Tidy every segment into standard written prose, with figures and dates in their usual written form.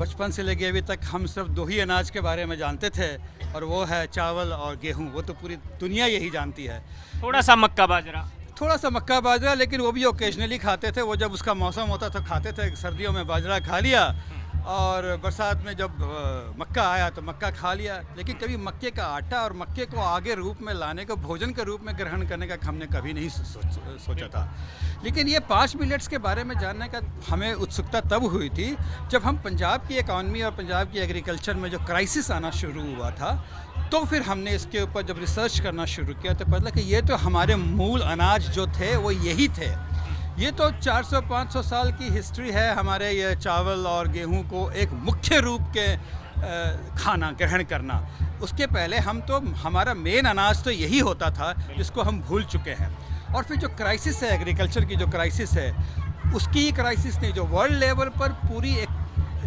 बचपन से लेके अभी तक हम सिर्फ दो ही अनाज के बारे में जानते थे, और वो है चावल और गेहूं। वो तो पूरी दुनिया यही जानती है। थोड़ा सा मक्का बाजरा। थोड़ा सा मक्का बाजरा, लेकिन वो भी ओकेजनली खाते थे। वो जब उसका मौसम होता तो खाते थे। सर्दियों में बाजरा खा लिया, और बरसात में जब मक्का आया तो मक्का खा लिया। लेकिन कभी मक्के का आटा और मक्के को आगे रूप में लाने को, भोजन के रूप में ग्रहण करने का हमने कभी नहीं सोचा था। लेकिन ये 5 मिलेट्स के बारे में जानने का हमें उत्सुकता तब हुई थी जब हम पंजाब की इकॉनमी और पंजाब की एग्रीकल्चर में जो क्राइसिस आना शुरू हुआ था, तो फिर हमने इसके ऊपर जब रिसर्च करना शुरू किया तो पता लगा कि ये तो हमारे मूल अनाज जो थे वो यही थे। ये तो 400-500 साल की हिस्ट्री है हमारे ये चावल और गेहूं को एक मुख्य रूप के खाना ग्रहण करना। उसके पहले हमारा मेन अनाज तो यही होता था, जिसको हम भूल चुके हैं। और फिर जो क्राइसिस है, एग्रीकल्चर की जो क्राइसिस है, उसकी क्राइसिस नहीं, जो वर्ल्ड लेवल पर पूरी एक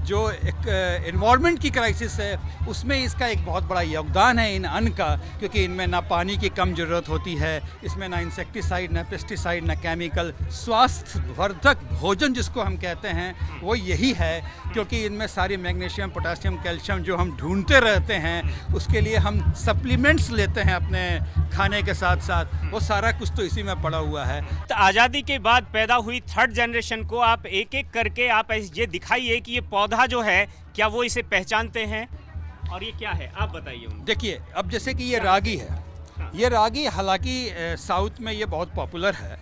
एनवायरनमेंट की क्राइसिस है, उसमें इसका एक बहुत बड़ा योगदान है इन अन्न का। क्योंकि इनमें ना पानी की कम ज़रूरत होती है, इसमें ना इंसेक्टिसाइड, ना पेस्टिसाइड, ना केमिकल। स्वास्थ्यवर्धक भोजन जिसको हम कहते हैं वो यही है, क्योंकि इनमें सारी मैग्नीशियम, पोटासियम, कैल्शियम जो हम ढूंढते रहते हैं, उसके लिए हम सप्लीमेंट्स लेते हैं अपने खाने के साथ साथ, वो सारा कुछ तो इसी में पड़ा हुआ है। तो आज़ादी के बाद पैदा हुई थर्ड जनरेशन को आप एक एक करके आप ये दिखाइए कि ये पौधा जो है, क्या वो इसे पहचानते हैं और ये क्या है, आप बताइए उनको। देखिए, अब जैसे कि ये रागी है। ये रागी हालांकि साउथ में ये बहुत पॉपुलर है।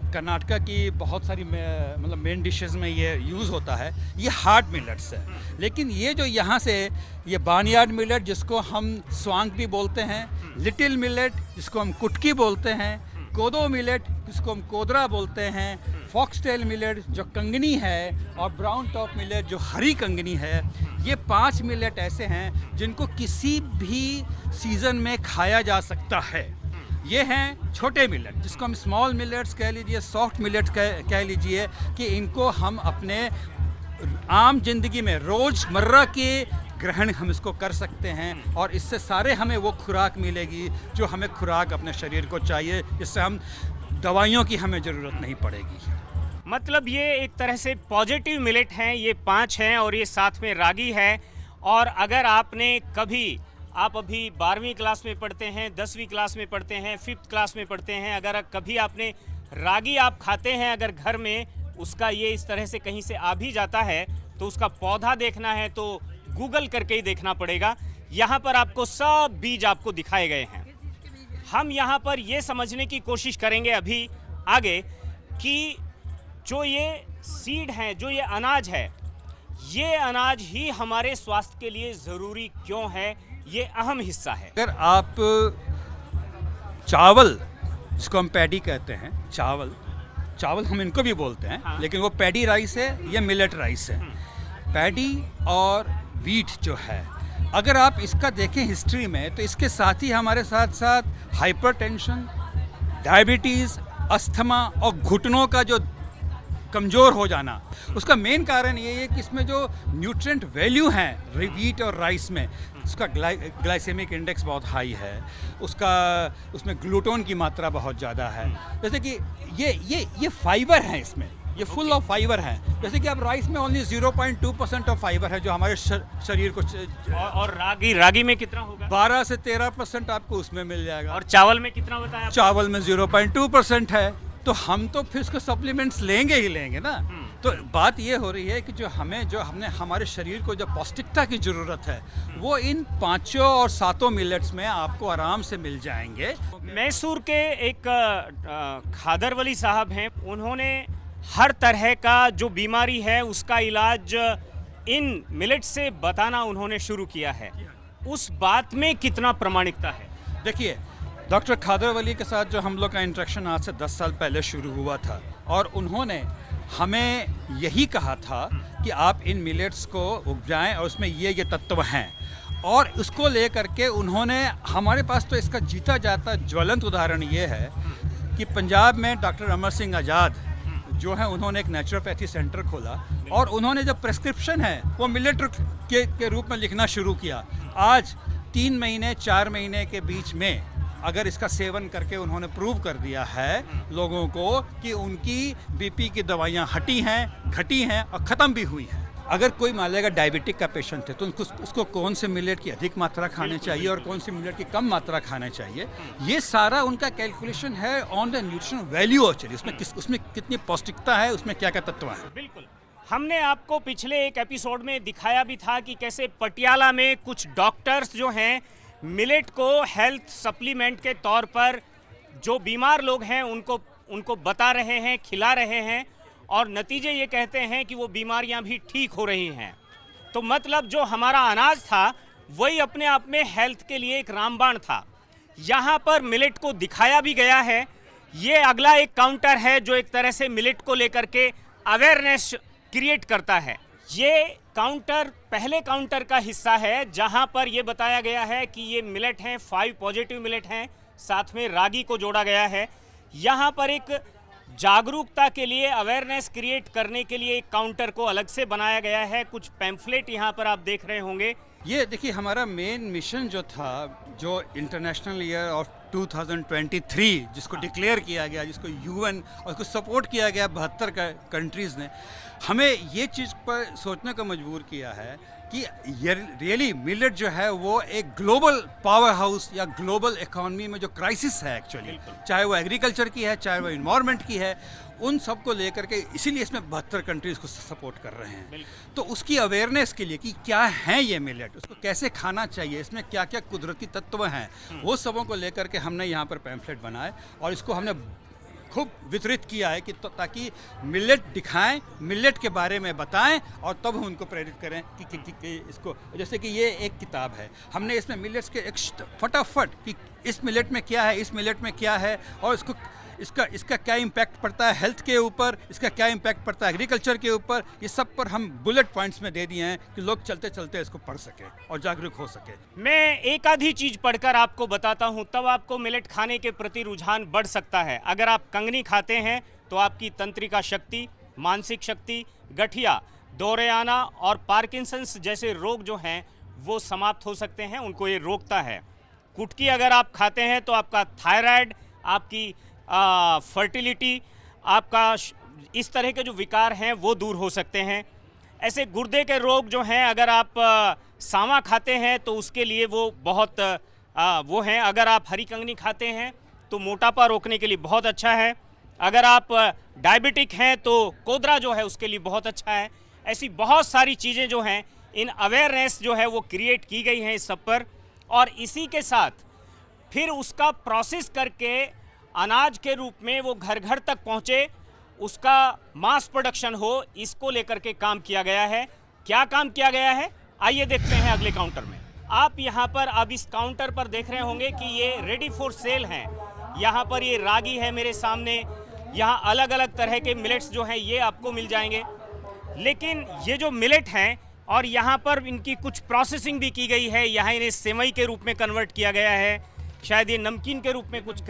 कर्नाटका की बहुत सारी मतलब मेन डिशेस में ये यूज़ होता है। ये हार्ड मिलेट्स है। लेकिन ये जो यहाँ से ये बार्नयार्ड मिलेट, जिसको हम स्वांग भी बोलते हैं, लिटिल मिलेट जिसको हम कुटकी बोलते हैं, कोदो मिलेट जिसको हम कोदरा बोलते हैं, फॉक्सटेल मिलेट जो कंगनी है, और ब्राउन टॉप मिलेट जो हरी कंगनी है, ये 5 मिलेट ऐसे हैं जिनको किसी भी सीज़न में खाया जा सकता है। ये हैं छोटे मिलेट, जिसको हम स्मॉल मिलेट्स कह लीजिए, सॉफ्ट मिलेट्स कह लीजिए, कि इनको हम अपने आम जिंदगी में रोज़मर्रा के ग्रहण हम इसको कर सकते हैं, और इससे सारे हमें वो खुराक मिलेगी जो हमें खुराक अपने शरीर को चाहिए, जिससे हम दवाइयों की हमें ज़रूरत नहीं पड़ेगी। मतलब ये एक तरह से पॉजिटिव मिलेट हैं, ये 5 हैं, और ये साथ में रागी है। और अगर आपने कभी, आप अभी 12वीं क्लास में पढ़ते हैं, 10वीं क्लास में पढ़ते हैं, 5th क्लास में पढ़ते हैं, अगर कभी आपने रागी आप खाते हैं, अगर घर में उसका ये इस तरह से कहीं से आ भी जाता है, तो उसका पौधा देखना है तो गूगल करके ही देखना पड़ेगा। यहाँ पर आपको सब बीज आपको दिखाए गए हैं। हम यहाँ पर ये समझने की कोशिश करेंगे अभी आगे कि जो ये सीड हैं, जो ये अनाज है, ये अनाज ही हमारे स्वास्थ्य के लिए ज़रूरी क्यों है, ये अहम हिस्सा है। अगर आप चावल, जिसको हम पैडी कहते हैं, चावल हम इनको भी बोलते हैं, हाँ। लेकिन वो पैडी राइस है, ये मिलेट राइस है। पैडी और वीट जो है, अगर आप इसका देखें हिस्ट्री में, तो इसके साथ ही हमारे साथ साथ हाइपरटेंशन, डायबिटीज़, अस्थमा और घुटनों का जो कमज़ोर हो जाना, उसका मेन कारण ये है कि इसमें जो न्यूट्रिएंट वैल्यू हैं वीट और राइस में, उसका ग्लाइसेमिक इंडेक्स बहुत हाई है, उसमें ग्लूटोन की मात्रा बहुत ज़्यादा है। जैसे कि ये फाइबर हैं, इसमें ये फुल ऑफ फाइबर हैं। जैसे कि आप राइस में ओनली 0.2% ऑफ फाइबर है, जो हमारे शरीर को और रागी में कितना होगा? 12 से 13% आपको उसमें मिल जाएगा। और चावल में कितना बताया? चावल में 0.2% है। तो हम तो फिर उसको सप्लीमेंट्स लेंगे ही लेंगे ना। तो बात ये हो रही है कि जो हमने हमारे शरीर को जो पौष्टिकता की ज़रूरत है, वो इन 5 और 7 मिलेट्स में आपको आराम से मिल जाएंगे। मैसूर के एक खादरवली साहब हैं, उन्होंने हर तरह का जो बीमारी है उसका इलाज इन मिलेट से बताना उन्होंने शुरू किया है। उस बात में कितना प्रामाणिकता है? देखिए, डॉक्टर खादरवली के साथ जो हम लोग का इंटरेक्शन आज से 10 साल पहले शुरू हुआ था, और उन्होंने हमें यही कहा था कि आप इन मिलेट्स को उपजाएं और उसमें ये तत्व हैं, और उसको लेकर के उन्होंने, हमारे पास तो इसका जीता जाता ज्वलंत उदाहरण ये है कि पंजाब में डॉक्टर अमर सिंह आज़ाद जो है, उन्होंने एक नेचुरोपैथी सेंटर खोला, और उन्होंने जब प्रेस्क्रिप्शन है वो मिलेट के रूप में लिखना शुरू किया। आज 3 महीने 4 महीने के बीच में अगर इसका सेवन करके उन्होंने प्रूव कर दिया है लोगों को कि उनकी बीपी की दवाइयाँ हटी हैं, घटी हैं और ख़त्म भी हुई हैं। अगर कोई मान लेगा डायबिटिक का पेशेंट है तो उसको कौन से मिलेट की अधिक मात्रा खानी चाहिए और कौन सी मिलेट की कम मात्रा खाना चाहिए, ये सारा उनका कैलकुलेशन है on the nutrition value actually, उसमें कितनी पौष्टिकता है, उसमें क्या क्या तत्व हैं। बिल्कुल, हमने आपको पिछले एक एपिसोड में दिखाया भी था कि कैसे पटियाला में कुछ डॉक्टर्स जो हैं मिलेट को हेल्थ सप्लीमेंट के तौर पर जो बीमार लोग हैं उनको बता रहे हैं, खिला रहे हैं, और नतीजे ये कहते हैं कि वो बीमारियां भी ठीक हो रही हैं। तो मतलब जो हमारा अनाज था वही अपने आप में हेल्थ के लिए एक रामबाण था। यहाँ पर मिलेट को दिखाया भी गया है। ये अगला एक काउंटर है जो एक तरह से मिलेट को लेकर के अवेयरनेस क्रिएट करता है। ये काउंटर पहले काउंटर का हिस्सा है जहाँ पर ये बताया गया है कि ये मिलेट हैं, 5 पॉजिटिव मिलेट हैं, साथ में रागी को जोड़ा गया है। यहाँ पर एक जागरूकता के लिए, अवेयरनेस क्रिएट करने के लिए एक काउंटर को अलग से बनाया गया है। कुछ पैम्फलेट यहाँ पर आप देख रहे होंगे। ये देखिए हमारा मेन मिशन जो था, जो इंटरनेशनल ईयर ऑफ 2023 जिसको डिक्लेयर किया गया, जिसको यूएन और उसको सपोर्ट किया गया 72 कंट्रीज़ ने, हमें ये चीज़ पर सोचने को मजबूर किया है कि ये रियली मिलेट जो है वो एक ग्लोबल पावर हाउस या ग्लोबल इकोनॉमी में जो क्राइसिस है एक्चुअली, चाहे वो एग्रीकल्चर की है, चाहे वो इन्वायरमेंट की है, उन सब को लेकर के इसीलिए इसमें 72 कंट्रीज़ को सपोर्ट कर रहे हैं। तो उसकी अवेयरनेस के लिए कि क्या है ये मिलेट, उसको कैसे खाना चाहिए, इसमें क्या क्या कुदरती तत्व हैं, वो सबों को लेकर के हमने यहाँ पर पैम्फलेट बनाए और इसको हमने खूब वितरित किया है कि ताकि मिलेट दिखाएं, मिलेट के बारे में बताएं और तब हम उनको प्रेरित करें कि इसको, जैसे कि ये एक किताब है, हमने इसमें मिलेट्स के एक फटाफट कि इस मिलेट में क्या है, इस मिलेट में क्या है और इसका क्या इम्पैक्ट पड़ता है हेल्थ के ऊपर, इसका क्या इम्पैक्ट पड़ता है एग्रीकल्चर के ऊपर, ये सब पर हम बुलेट पॉइंट्स में दे दिए हैं कि लोग चलते चलते इसको पढ़ सके और जागरूक हो सके। मैं एक आधी चीज पढ़कर आपको बताता हूं, तब आपको मिलेट खाने के प्रति रुझान बढ़ सकता है। अगर आप कंगनी खाते हैं तो आपकी तंत्रिका शक्ति, मानसिक शक्ति, गठिया, दौरे आना और पार्किंसंस जैसे रोग जो हैं वो समाप्त हो सकते हैं, उनको ये रोकता है। कुटकी अगर आप खाते हैं तो आपका थायराइड, आपकी फर्टिलिटी, आपका इस तरह के जो विकार हैं वो दूर हो सकते हैं। ऐसे गुर्दे के रोग जो हैं, अगर आप सांवा खाते हैं तो उसके लिए वो बहुत वो हैं। अगर आप हरी कंगनी खाते हैं तो मोटापा रोकने के लिए बहुत अच्छा है। अगर आप डायबिटिक हैं तो कोदरा जो है उसके लिए बहुत अच्छा है। ऐसी बहुत सारी चीज़ें जो हैं, इन अवेयरनेस जो है वो क्रिएट की गई हैं इस सब पर, और इसी के साथ फिर उसका प्रोसेस करके अनाज के रूप में वो घर घर तक पहुँचे, उसका मास प्रोडक्शन हो, इसको लेकर के काम किया गया है। क्या काम किया गया है आइए देखते हैं अगले काउंटर में। आप यहाँ पर अब इस काउंटर पर देख रहे होंगे कि ये रेडी फॉर सेल हैं। यहाँ पर ये रागी है मेरे सामने, यहाँ अलग अलग तरह के मिलेट्स जो हैं ये आपको मिल जाएंगे। लेकिन ये जो मिलेट हैं और यहाँ पर इनकी कुछ प्रोसेसिंग भी की गई है। यहाँ इन्हें सेवई के रूप में कन्वर्ट किया गया है, शायद ये नमकीन के रूप में कुछ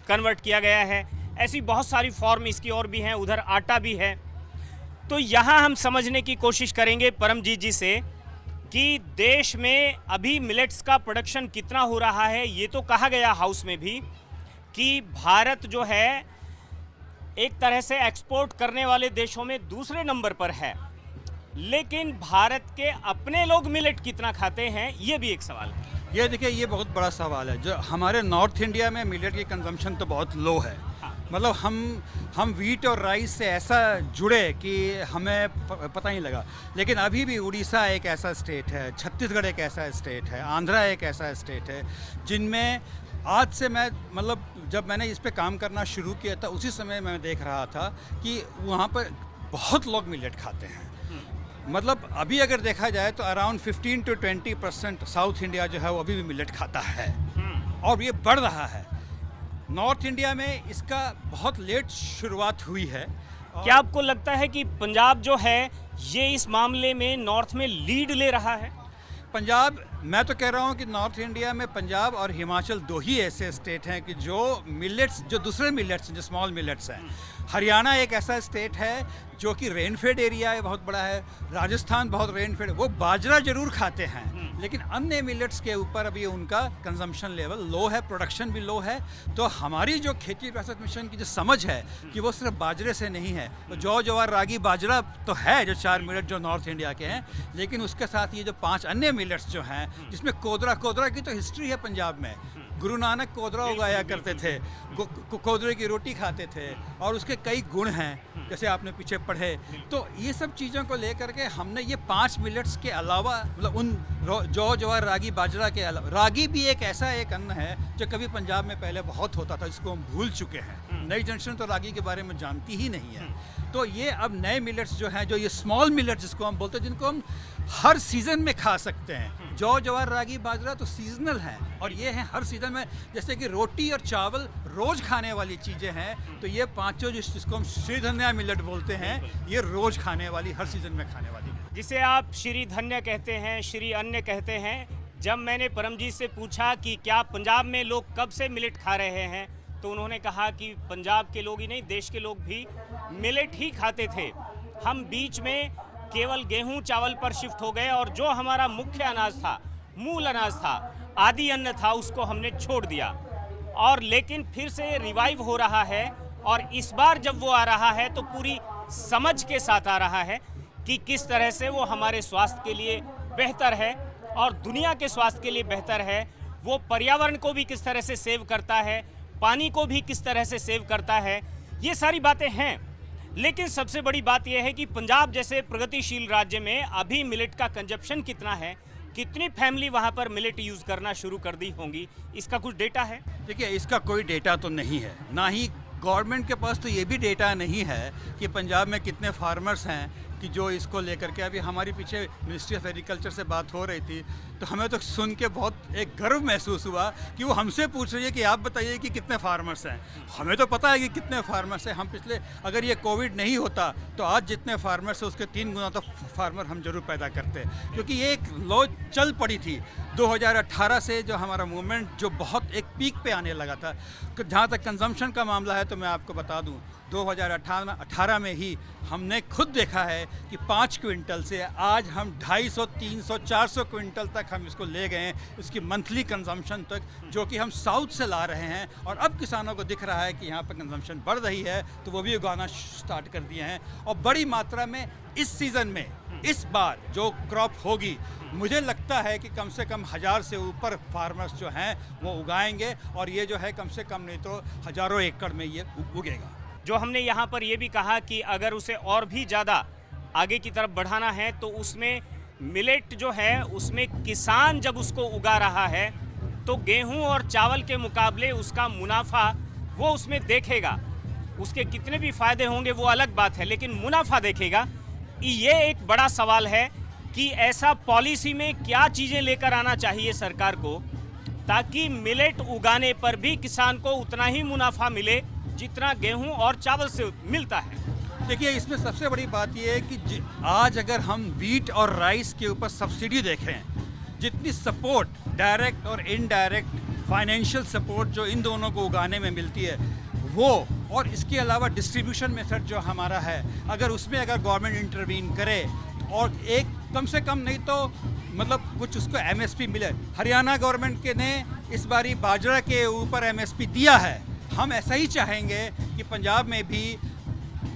कन्वर्ट किया गया है। ऐसी बहुत सारी फॉर्म इसकी और भी हैं, उधर आटा भी है। तो यहाँ हम समझने की कोशिश करेंगे परमजीत जी से कि देश में अभी मिलेट्स का प्रोडक्शन कितना हो रहा है। ये तो कहा गया हाउस में भी कि भारत जो है एक तरह से एक्सपोर्ट करने वाले देशों में दूसरे नंबर पर है, लेकिन भारत के अपने लोग मिलेट कितना खाते हैं ये भी एक सवाल है। ये देखिए, ये बहुत बड़ा सवाल है। जो हमारे नॉर्थ इंडिया में मिलेट की कंजम्पशन तो बहुत लो है। मतलब हम वीट और राइस से ऐसा जुड़े कि हमें पता नहीं लगा। लेकिन अभी भी उड़ीसा एक ऐसा स्टेट है, छत्तीसगढ़ एक ऐसा स्टेट है, आंध्रा एक ऐसा स्टेट है जिनमें आज से मैं मतलब जब मैंने इस पे काम करना शुरू किया था उसी समय मैं देख रहा था कि वहाँ पर बहुत लोग मिलेट खाते हैं। मतलब अभी अगर देखा जाए तो अराउंड 15 to 20% साउथ इंडिया जो है वो अभी भी मिलेट खाता है और ये बढ़ रहा है। नॉर्थ इंडिया में इसका बहुत लेट शुरुआत हुई है। क्या आपको लगता है कि पंजाब जो है ये इस मामले में नॉर्थ में लीड ले रहा है? पंजाब मैं तो कह रहा हूँ कि नॉर्थ इंडिया में पंजाब और हिमाचल दो ही ऐसे स्टेट हैं कि जो मिलेट्स, जो दूसरे मिलेट्स जो स्मॉल मिलेट्स हैं। हरियाणा एक ऐसा स्टेट है जो कि रेनफेड एरिया है, बहुत बड़ा है। राजस्थान बहुत रेनफेड, वो बाजरा जरूर खाते हैं, लेकिन अन्य मिलेट्स के ऊपर अभी उनका कंजम्पशन लेवल लो है, प्रोडक्शन भी लो है। तो हमारी जो खेती विरासत मिशन की जो समझ है कि वो सिर्फ बाजरे से नहीं है, तो जौ, जवार, रागी, बाजरा तो है जो 4 मिलेट जो नॉर्थ इंडिया के हैं, लेकिन उसके साथ ये जो 5 अन्य मिलेट्स जो हैं, जिसमें कोदरा की तो हिस्ट्री है पंजाब में। गुरु नानक कोदरा उगाया करते थे, कोदरे की रोटी खाते थे, और उसके कई गुण हैं जैसे आपने पीछे पढ़े। तो ये सब चीज़ों को लेकर के हमने ये 5 मिलेट्स के अलावा, मतलब उन जौ, जवार, रागी, बाजरा के अलावा, रागी भी एक ऐसा एक अन्न है जो कभी पंजाब में पहले बहुत होता था, जिसको हम भूल चुके हैं। नई जनरेशन तो रागी के बारे में जानती ही नहीं है। तो ये अब नए मिलेट्स जो हैं, जो ये स्मॉल मिलेट्स जिसको हम बोलते हैं, जिनको हम हर सीज़न में खा सकते हैं। जौ, जवार, रागी, बाजरा तो सीजनल है, और ये हैं हर सीज़न में। जैसे कि रोटी और चावल रोज़ खाने वाली चीज़ें हैं, तो ये पांचों जिसको हम श्रीधन्या मिलेट बोलते हैं, ये रोज़ खाने वाली, हर सीज़न में खाने वाली है। जिसे आप श्री धन्य कहते हैं, श्री अन्न कहते हैं। जब मैंने परमजीत से पूछा कि क्या पंजाब में लोग कब से मिलेट खा रहे हैं, तो उन्होंने कहा कि पंजाब के लोग ही नहीं, देश के लोग भी मिलेट ही खाते थे। हम बीच में केवल गेहूं चावल पर शिफ्ट हो गए, और जो हमारा मुख्य अनाज था, मूल अनाज था, आदि अन्न था, उसको हमने छोड़ दिया। और लेकिन फिर से रिवाइव हो रहा है, और इस बार जब वो आ रहा है तो पूरी समझ के साथ आ रहा है कि किस तरह से वो हमारे स्वास्थ्य के लिए बेहतर है और दुनिया के स्वास्थ्य के लिए बेहतर है। वो पर्यावरण को भी किस तरह से सेव करता है, पानी को भी किस तरह से सेव करता है, ये सारी बातें हैं। लेकिन सबसे बड़ी बात यह है कि पंजाब जैसे प्रगतिशील राज्य में अभी मिलेट का कंजप्शन कितना है, कितनी फैमिली वहाँ पर मिलेट यूज़ करना शुरू कर दी होंगी, इसका कुछ डेटा है? देखिए, इसका कोई डेटा तो नहीं है, ना ही गवर्नमेंट के पास तो ये भी डेटा नहीं है कि पंजाब में कितने फार्मर्स हैं कि जो इसको लेकर के। अभी हमारी पीछे मिनिस्ट्री ऑफ एग्रीकल्चर से बात हो रही थी, तो हमें तो सुन के बहुत एक गर्व महसूस हुआ कि वो हमसे पूछ रही है कि आप बताइए कि कितने फार्मर्स हैं। हमें तो पता है कि कितने फार्मर्स हैं। हम पिछले, अगर ये कोविड नहीं होता तो आज जितने फार्मर्स हैं उसके 3 गुना तो फार्मर हम जरूर पैदा करते, क्योंकि ये एक लॉ चल पड़ी थी 2018 से, जो हमारा मूवमेंट जो बहुत एक पीक पे आने लगा था। जहाँ तक कंजम्पशन का मामला है तो मैं आपको बता दूँ, 2018 में ही हमने खुद देखा है कि 5 क्विंटल से आज हम 250, 300, 400 क्विंटल तक हम इसको ले गए हैं, इसकी मंथली कंजम्पशन तक, जो कि हम साउथ से ला रहे हैं। और अब किसानों को दिख रहा है कि यहाँ पर कंजम्पशन बढ़ रही है, तो वो भी उगाना स्टार्ट कर दिए हैं। और बड़ी मात्रा में इस सीज़न में, इस बार जो क्रॉप होगी, मुझे लगता है कि कम से कम 1000 से ऊपर फार्मर्स जो हैं वो उगाएंगे, और ये जो है कम से कम नहीं तो हज़ारों एकड़ में ये उगेगा। जो हमने यहाँ पर ये भी कहा कि अगर उसे और भी ज़्यादा आगे की तरफ बढ़ाना है, तो उसमें मिलेट जो है, उसमें किसान जब उसको उगा रहा है तो गेहूं और चावल के मुकाबले उसका मुनाफा वो उसमें देखेगा। उसके कितने भी फायदे होंगे वो अलग बात है, लेकिन मुनाफा देखेगा। ये एक बड़ा सवाल है कि ऐसा पॉलिसी में क्या चीज़ें लेकर आना चाहिए सरकार को, ताकि मिलेट उगाने पर भी किसान को उतना ही मुनाफा मिले जितना गेहूं और चावल से मिलता है। देखिए, इसमें सबसे बड़ी बात यह है कि आज अगर हम वीट और राइस के ऊपर सब्सिडी देखें, जितनी सपोर्ट डायरेक्ट और इनडायरेक्ट फाइनेंशियल सपोर्ट जो इन दोनों को उगाने में मिलती है, वो, और इसके अलावा डिस्ट्रीब्यूशन मेथड जो हमारा है, अगर उसमें अगर गवर्नमेंट इंटरवीन करे और एक कम से कम नहीं तो मतलब कुछ उसको एमएसपी मिले। हरियाणा गवर्नमेंट के ने इस बारी बाजरा के ऊपर एमएसपी दिया है। हम ऐसा ही चाहेंगे कि पंजाब में भी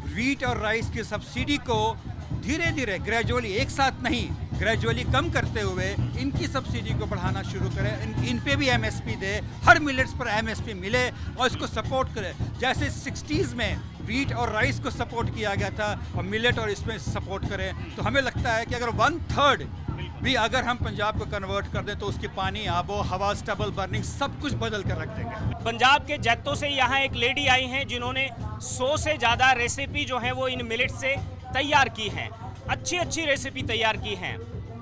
वीट और राइस की सब्सिडी को धीरे धीरे, ग्रेजुअली, एक साथ नहीं, ग्रेजुअली कम करते हुए इनकी सब्सिडी को बढ़ाना शुरू करें। इन पे भी एमएसपी दे, हर मिलेट्स पर एमएसपी मिले और इसको सपोर्ट करें। जैसे 60s में वीट और राइस को सपोर्ट किया गया था, और मिलेट और इसमें सपोर्ट करें, तो हमें लगता है कि अगर 1/3 भी अगर हम पंजाब को कन्वर्ट कर दें तो उसकी पानी, आबो हवा, स्टबल बर्निंग सब कुछ बदल कर रख देंगे। पंजाब के जैतों से यहाँ एक लेडी आई हैं जिन्होंने 100 से ज़्यादा रेसिपी जो है वो इन मिलेट से तैयार की हैं। अच्छी अच्छी रेसिपी तैयार की हैं।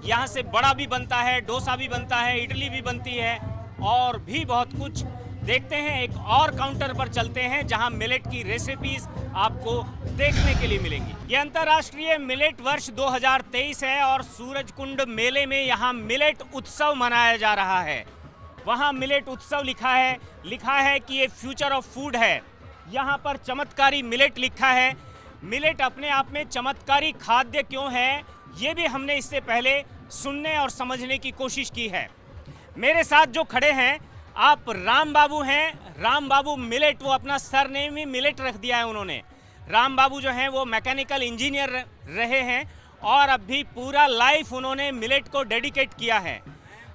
यहाँ से बड़ा भी बनता है, डोसा भी बनता है, इडली भी बनती है, और भी बहुत कुछ। देखते हैं एक और काउंटर पर चलते हैं जहां मिलेट की रेसिपीज आपको देखने के लिए मिलेंगी। ये अंतर्राष्ट्रीय मिलेट वर्ष 2023 है और सूरजकुंड मेले में यहाँ मिलेट उत्सव मनाया जा रहा है। वहाँ मिलेट उत्सव लिखा है कि ये फ्यूचर ऑफ फूड है। यहाँ पर चमत्कारी मिलेट लिखा है। मिलेट अपने आप में चमत्कारी खाद्य क्यों है, ये भी हमने इससे पहले सुनने और समझने की कोशिश की है। मेरे साथ जो खड़े हैं आप राम बाबू हैं। राम बाबू मिलेट, वो अपना सरनेम ही मिलेट रख दिया है उन्होंने। राम बाबू जो हैं वो मैकेनिकल इंजीनियर रहे हैं और अभी पूरा लाइफ उन्होंने मिलेट को डेडिकेट किया है।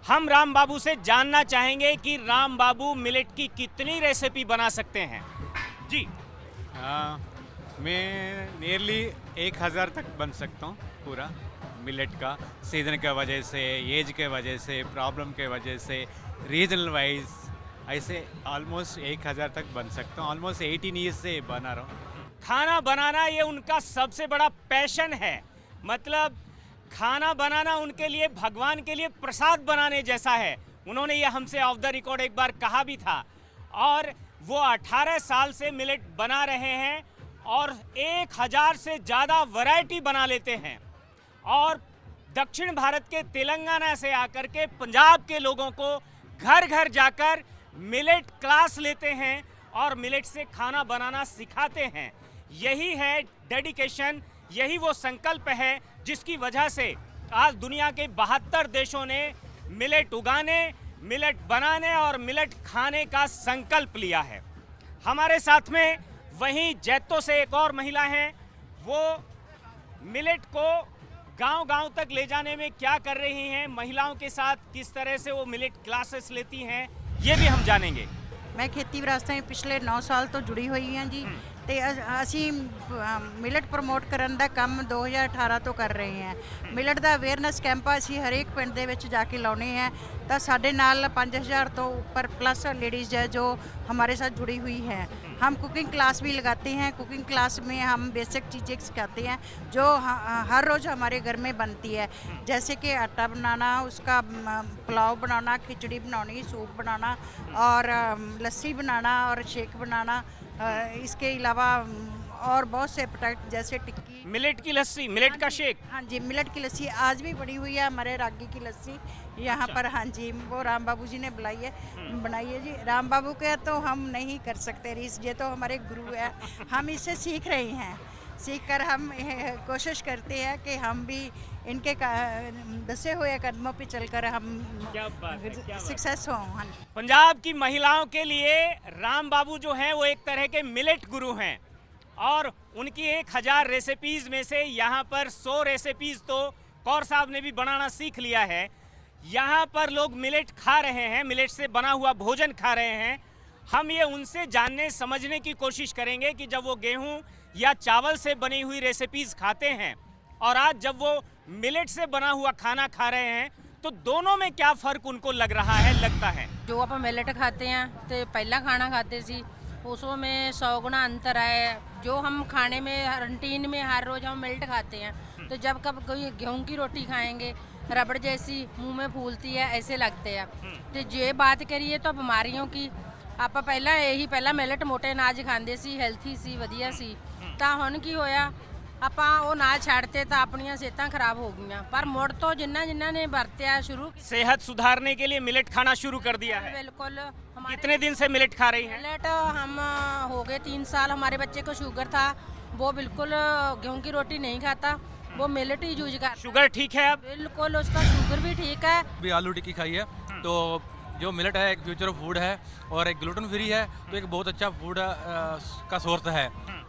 हम राम बाबू से जानना चाहेंगे कि राम बाबू मिलेट की कितनी रेसिपी बना सकते हैं। जी मैं नियरली 1000 तक बन सकता हूँ पूरा मिलेट का, सीजन के वजह से, एज के वजह से, प्रॉब्लम के वजह से, रीजनल वाइज ऐसे ऑलमोस्ट 1000 तक बन सकता हूँ। ऑलमोस्ट 18 ईयर्स से बना रहा हूँ। खाना बनाना ये उनका सबसे बड़ा पैशन है। मतलब खाना बनाना उनके लिए भगवान के लिए प्रसाद बनाने जैसा है। उन्होंने ये हमसे ऑफ द रिकॉर्ड एक बार कहा भी था। और वो 18 साल से मिलेट बना रहे हैं और 1000 से ज़्यादा वैरायटी बना लेते हैं। और दक्षिण भारत के तेलंगाना से आकर के पंजाब के लोगों को घर घर जाकर मिलेट क्लास लेते हैं और मिलेट से खाना बनाना सिखाते हैं। यही है डेडिकेशन, यही वो संकल्प है जिसकी वजह से आज दुनिया के 72 देशों ने मिलेट उगाने, मिलेट बनाने और मिलेट खाने का संकल्प लिया है। हमारे साथ में वहीं जैतो से एक और महिला हैं। वो मिलेट को गांव-गांव तक ले जाने में क्या कर रही हैं, महिलाओं के साथ किस तरह से वो मिलेट क्लासेस लेती हैं, ये भी हम जानेंगे। मैं खेती ਵਿਰਾਸਤ में पिछले 9 साल तो जुड़ी हुई हाँ जी। ਤੇ ਅਸੀਂ ਮਿਲਟ ਪ੍ਰਮੋਟ ਕਰਨ ਦਾ ਕੰਮ 2018 ਤੋਂ ਕਰ ਰਹੇ ਹਾਂ। ਮਿਲਟ ਦਾ ਅਵੇਅਰਨੈਸ ਕੈਂਪ ਅਸੀਂ ਹਰੇਕ ਪਿੰਡ ਦੇ ਵਿੱਚ ਜਾ ਕੇ ਲਾਉਨੇ हैं। तो साढ़े नाल 5000 तो ऊपर प्लस लेडीज़ है जो हमारे साथ जुड़ी हुई हैं। हम कुकिंग क्लास भी लगाते हैं। कुकिंग क्लास में हम बेसिक चीज़ें सिखाते हैं जो हर रोज़ हमारे घर में बनती है, जैसे कि आटा बनाना, उसका पुलाव बनाना, खिचड़ी बनानी, सूप बनाना और लस्सी बनाना और शेक बनाना। इसके अलावा और बहुत से प्रोडक्ट जैसे टिक्की, मिलेट की लस्सी, मिलेट का शेक। हाँ जी, मिलेट की लस्सी आज भी बनी हुई है हमारे रागी की लस्सी यहाँ पर। हाँ जी, वो राम बाबू जी ने बनाई है जी। राम बाबू के तो हम नहीं कर सकते रीस, ये तो हमारे गुरु है। हम इससे सीख रहे हैं, सीख कर हम कोशिश करते हैं कि हम भी इनके दसे हुए कदमों पे चलकर हम सक्सेस हों। हाँ, पंजाब की महिलाओं के लिए राम बाबू जो हैं वो एक तरह के मिलेट गुरु हैं और उनकी 1000 रेसिपीज़ में से यहाँ पर 100 रेसिपीज़ तो कौर साहब ने भी बनाना सीख लिया है। यहाँ पर लोग मिलेट खा रहे हैं, मिलेट से बना हुआ भोजन खा रहे हैं। हम ये उनसे जानने समझने की कोशिश करेंगे कि जब वो गेहूँ या चावल से बनी हुई रेसिपीज़ खाते हैं और आज जब वो मिलेट से बना हुआ खाना खा रहे हैं तो दोनों में क्या फ़र्क उनको लग रहा है, लगता है। जो आप मिलेट खाते हैं तो पहला खाना खाते सी उसों में 100 गुना अंतर है। जो हम खाने में रूटीन में हर रोज़ हम मिलेट खाते हैं, तो जब कब कोई गेहूं की रोटी खाएंगे रबड़ जैसी मुंह में फूलती है, ऐसे लगते हैं। तो ये बात करिए तो बीमारियों की, आप पहला मिलेट मोटे अनाज खाते सी, हेल्थी सी, वधिया सी। तो हुण की होया, ਆਪਾਂ ਉਹ ਨਾ ਛੱਡਤੇ ਤਾਂ ਆਪਣੀਆਂ ਸਿਹਤਾਂ ਖਰਾਬ ਹੋ ਗਈਆਂ। ਪਰ ਮੁੜ ਤੋਂ ਜਿਨ੍ਹਾਂ ਨੇ ਵਰਤਿਆ शुरू सेहत सुधारने के लिए मिलेट खाना शुरू कर दिया है। बिल्कुल। कितने दिन से मिलेट खा रही हैं? मिलेट हम हो गए 3 साल। हमारे बच्चे को शुगर था, वो बिल्कुल गेहूं की रोटी नहीं खाता, वो मिलेट ही यूज करता। शुगर ठीक है अब? बिल्कुल, उसका शुगर भी ठीक है। भी आलू टिक्की खाई है तो जो मिलेट है एक फ्यूचर फूड है और एक ग्लूटेन फ्री है, तो एक बहुत अच्छा फूड का सोर्स है।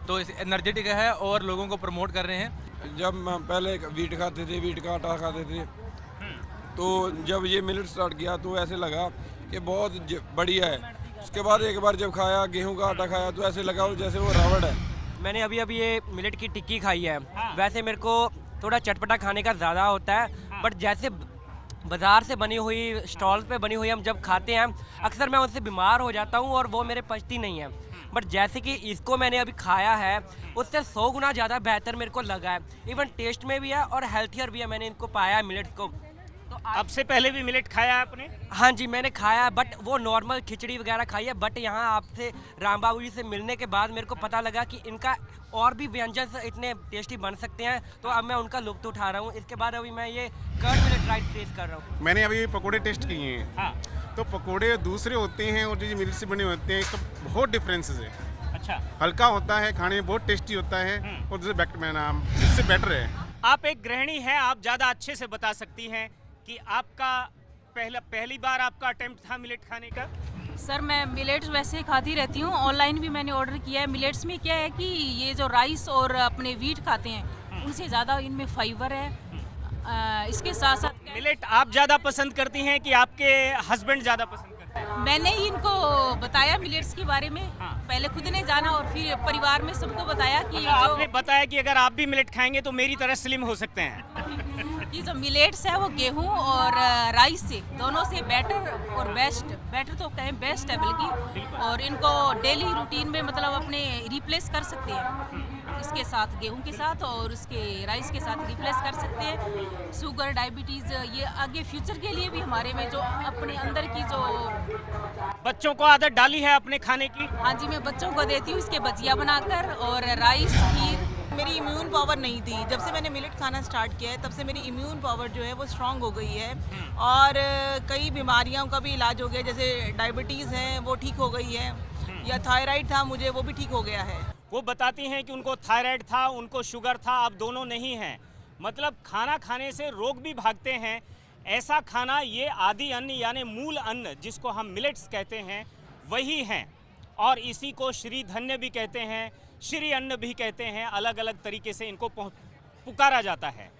तो इस एनर्जेटिक है और लोगों को प्रमोट कर रहे हैं। जब पहले वीट खाते थे, वीट का आटा खाते थे, तो जब ये मिलेट स्टार्ट किया तो ऐसे लगा कि बहुत बढ़िया है। उसके बाद एक बार जब खाया गेहूं का आटा खाया तो ऐसे लगा जैसे वो रावड़ है। मैंने अभी ये मिलेट की टिक्की खाई है। वैसे मेरे को थोड़ा चटपटा खाने का ज़्यादा होता है, बट जैसे बाज़ार से बनी हुई स्टॉल पे बनी हुई हम जब खाते हैं अक्सर मैं उससे बीमार हो जाता हूँ और वो मेरे पचती नहीं है। बट जैसे कि इसको मैंने अभी खाया है उससे 100 गुना ज़्यादा बेहतर मेरे को लगा है। इवन टेस्ट में भी है और हेल्थियर भी है। मैंने इनको पाया है मिलेट्स को, तो अब से पहले भी मिलेट खाया है आपने? हाँ जी, मैंने खाया, बट वो नॉर्मल खिचड़ी वगैरह खाई है। बट यहाँ आपसे राम बाबू जी से मिलने के बाद मेरे को पता लगा कि इनका और भी व्यंजन इतने टेस्टी बन सकते हैं, तो अब मैं उनका लुत्फ उठा रहा हूँ। इसके बाद अभी मैं ये कर्ड मिलेट राइस टेस्ट कर रहा हूँ। मैंने अभी पकोड़े टेस्ट किए हैं। हाँ। तो पकोड़े दूसरे होते हैं और जो मिलेट से बने होते हैं, इसका बहुत डिफरेंसेस है। अच्छा। हल्का होता है, खाने में बहुत टेस्टी होता है और इससे बेटर है। आप एक गृहिणी हैं, आप ज़्यादा अच्छे से बता सकती हैं कि आपका पहली बार आपका अटेम्प्ट था मिलेट खाने का? सर मैं मिलेट्स वैसे खाती रहती हूँ, ऑनलाइन भी मैंने ऑर्डर किया है। मिलेट्स में क्या है कि ये जो राइस और अपने व्हीट खाते हैं उनसे ज़्यादा इनमें फाइबर है। इसके साथ साथ मिलेट आप ज़्यादा पसंद करती हैं कि आपके हस्बैंड ज़्यादा पसंद करते हैं? मैंने ही इनको बताया मिलेट्स के बारे में। पहले खुद ने जाना और फिर परिवार में सबको बताया कि आपने बताया कि अगर आप भी मिलेट खाएंगे तो मेरी तरह स्लिम हो सकते हैं। ये जो मिलेट्स है वो गेहूं और राइस से दोनों से बेटर और बेटर तो कहें बेस्ट है बल्कि, और इनको डेली रूटीन में मतलब अपने रिप्लेस कर सकते हैं इसके साथ, गेहूं के साथ और उसके राइस के साथ रिप्लेस कर सकते हैं। शुगर, डायबिटीज़, ये आगे फ्यूचर के लिए भी हमारे में जो अपने अंदर की जो बच्चों को आदत डाली है अपने खाने की? हाँ जी, मैं बच्चों को देती हूँ इसके भजिया बनाकर और राइस, खीर। मेरी इम्यून पावर नहीं थी, जब से मैंने मिलेट खाना स्टार्ट किया है तब से मेरी इम्यून पावर जो है वो स्ट्रांग हो गई है और कई बीमारियों का भी इलाज हो गया, जैसे डायबिटीज़ है वो ठीक हो गई है, या थायराइड था मुझे वो भी ठीक हो गया है। वो बताती हैं कि उनको थायराइड था, उनको शुगर था, अब दोनों नहीं हैं। मतलब खाना खाने से रोग भी भागते हैं। ऐसा खाना, ये आदि अन्न यानी मूल अन्न जिसको हम मिलेट्स कहते हैं वही हैं, और इसी को श्री धन्य भी कहते हैं, श्री अन्न भी कहते हैं। अलग अलग तरीके से इनको पुकारा जाता है।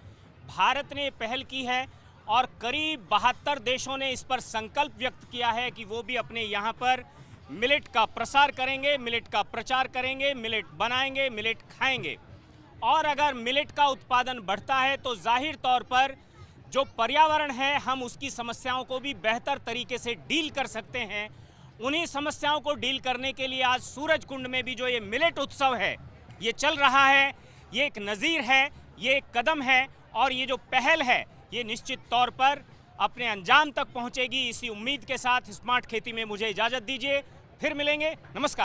भारत ने पहल की है और करीब 72 देशों ने इस पर संकल्प व्यक्त किया है कि वो भी अपने यहाँ पर मिलेट का प्रसार करेंगे, मिलेट का प्रचार करेंगे, मिलेट बनाएंगे, मिलेट खाएंगे। और अगर मिलेट का उत्पादन बढ़ता है तो जाहिर तौर पर जो पर्यावरण है हम उसकी समस्याओं को भी बेहतर तरीके से डील कर सकते हैं। उन्हीं समस्याओं को डील करने के लिए आज सूरज कुंड में भी जो ये मिलेट उत्सव है ये चल रहा है, ये एक नज़ीर है, ये एक कदम है, और ये जो पहल है ये निश्चित तौर पर अपने अंजाम तक पहुंचेगी। इसी उम्मीद के साथ स्मार्ट खेती में मुझे इजाज़त दीजिए, फिर मिलेंगे, नमस्कार।